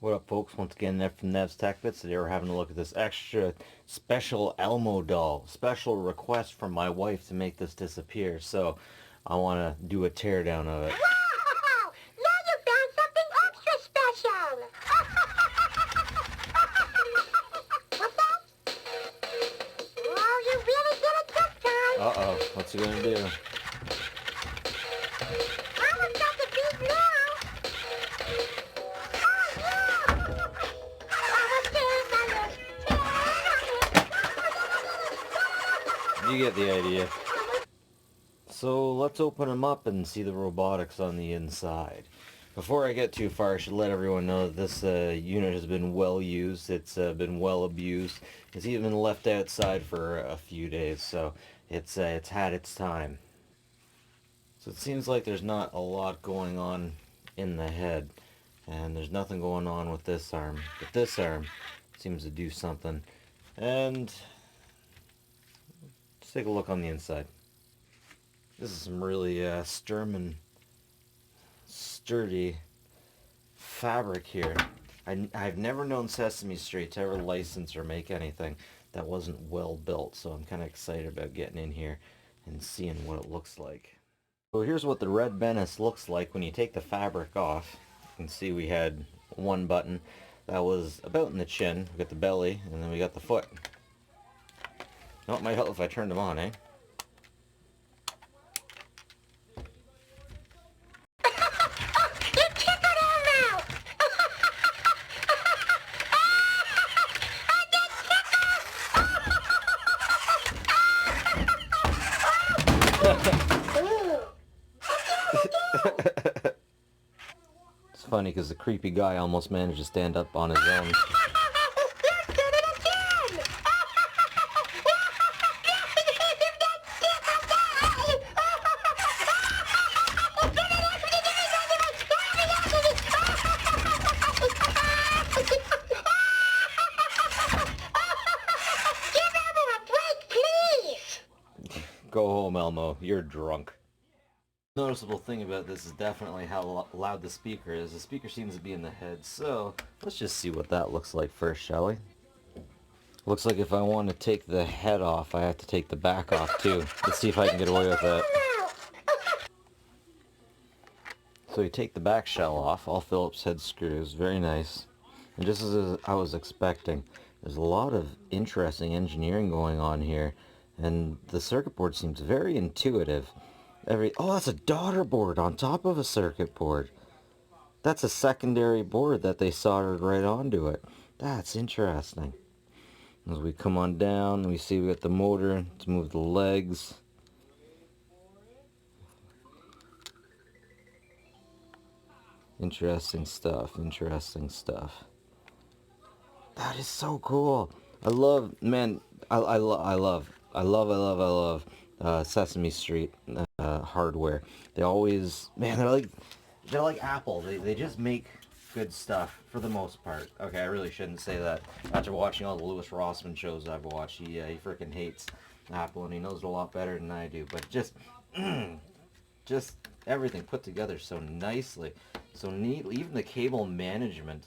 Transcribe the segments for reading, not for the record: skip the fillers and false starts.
What up, folks? Once again, Nev from Nev's Tech Bits. Today we're having a look at this extra special Elmo doll. Special request from my wife to make this disappear, so I want to do a teardown of it. Wow! Now you found something extra special! What's that? Oh, you really did it this time! Uh-oh, what's he gonna do? Elmo's got the beat now! Oh, yeah! You get the idea. So let's open them up and see the robotics on the inside. Before I get too far, I should let everyone know that this unit has been well used. It's been well abused. It's even been left outside for a few days, so it's had its time. So it seems like there's not a lot going on in the head, and there's nothing going on with this arm. But this arm seems to do something. And let's take a look on the inside. This is some really sturdy fabric here. I've never known Sesame Street to ever license or make anything that wasn't well built, so I'm kind of excited about getting in here and seeing what it looks like. So here's what the red menace looks like when you take the fabric off. You can see we had one button that was about in the chin. We got the belly, and then we got the foot. Oh, it might help if I turned them on, eh? It's funny because the creepy guy almost managed to stand up on his own. Go home, Elmo. You're drunk. Noticeable thing about this is definitely how loud the speaker is. The speaker seems to be in the head, so let's just see what that looks like first, shall we? Looks like if I want to take the head off, I have to take the back off too. Let's see if I can get away with that. So you take the back shell off, all Phillips head screws, very nice. And just as I was expecting, there's a lot of interesting engineering going on here. And the circuit board seems very intuitive. Oh, that's a daughter board on top of a circuit board. That's a secondary board that they soldered right onto it. That's interesting. As we come on down, we see we got the motor to move the legs. Interesting stuff, interesting stuff. That is so cool. I love Sesame Street hardware. They always, man, they're like Apple. They just make good stuff for the most part. Okay, I really shouldn't say that. After watching all the Louis Rossman shows I've watched, he freaking hates Apple, and he knows it a lot better than I do. But just everything put together so nicely, so neatly. Even the cable management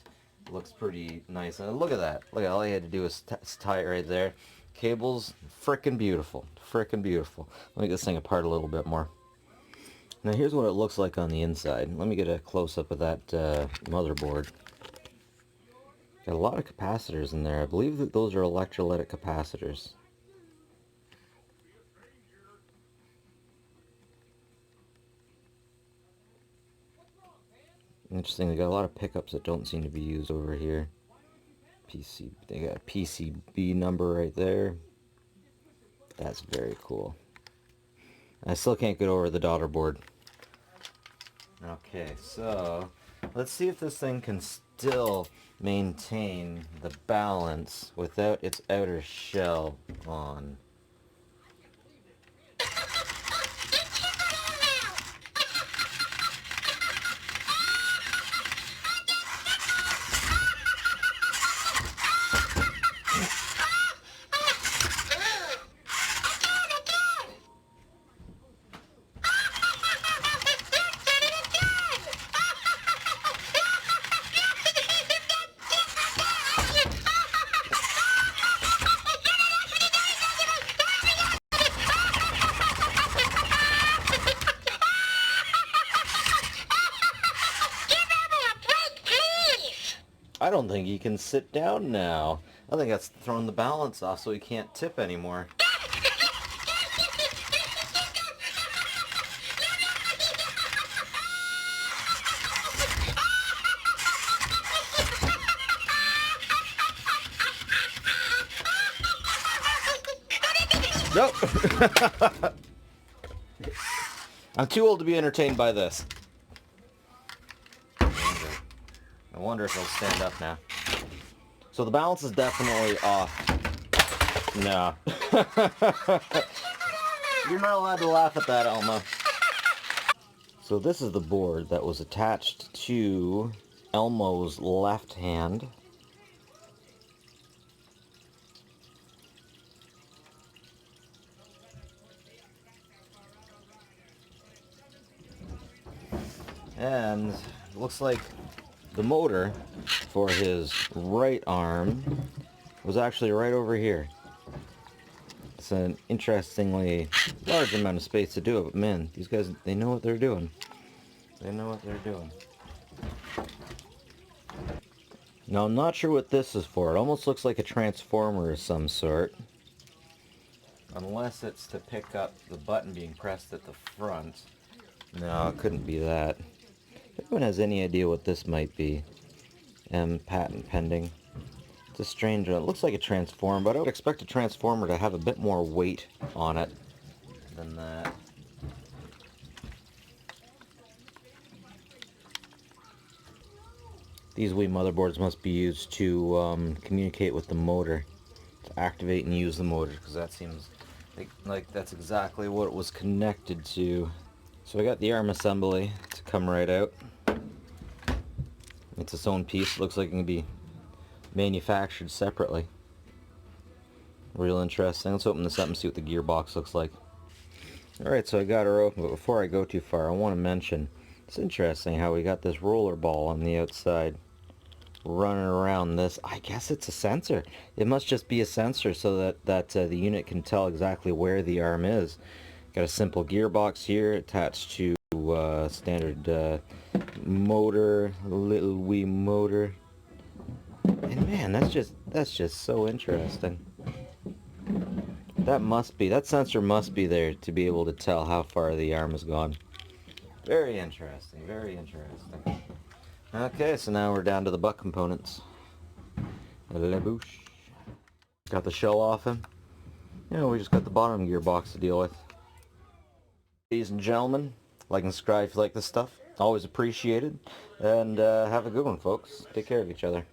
looks pretty nice. And look at that. Look at all you had to do was tie it right there. Cables, frickin' beautiful. Frickin' beautiful. Let me get this thing apart a little bit more. Now here's what it looks like on the inside. Let me get a close-up of that motherboard. Got a lot of capacitors in there. I believe that those are electrolytic capacitors. Interesting, they got a lot of pickups that don't seem to be used over here. They got a PCB number right there. That's very cool. I still can't get over the daughter board. Okay, so let's see if this thing can still maintain the balance without its outer shell on. I don't think he can sit down now. I think that's throwing the balance off so he can't tip anymore. Nope. I'm too old to be entertained by this. I wonder if he'll stand up now. So the balance is definitely off. No. You're not allowed to laugh at that, Elmo. So this is the board that was attached to Elmo's left hand. And it looks like the motor for his right arm was actually right over here. It's an interestingly large amount of space to do it, but man, these guys, they know what they're doing. They know what they're doing. Now, I'm not sure what this is for. It almost looks like a transformer of some sort. Unless it's to pick up the button being pressed at the front. No, it couldn't be that. If anyone has any idea what this might be, patent pending. It's a strange one. It looks like a transformer, but I would expect a transformer to have a bit more weight on it than that. These wee motherboards must be used to communicate with the motor, to activate and use the motor, because that seems like that's exactly what it was connected to. So I got the arm assembly to come right out. It's its own piece. It looks like it can be manufactured separately. Real interesting. Let's open this up and see what the gearbox looks like. Alright, so I got her open, but before I go too far, I want to mention, it's interesting how we got this roller ball on the outside running around this. I guess it's a sensor. It must just be a sensor so that the unit can tell exactly where the arm is. Got a simple gearbox here attached to standard motor, little wee motor. And man, that's just so interesting. That sensor must be there to be able to tell how far the arm has gone. Very interesting, very interesting. Okay, so now we're down to the butt components. Laboosh. Got the shell off him. We just got the bottom gearbox to deal with. Ladies and gentlemen, like and subscribe if you like this stuff. Always appreciated. And have a good one, folks. Take care of each other.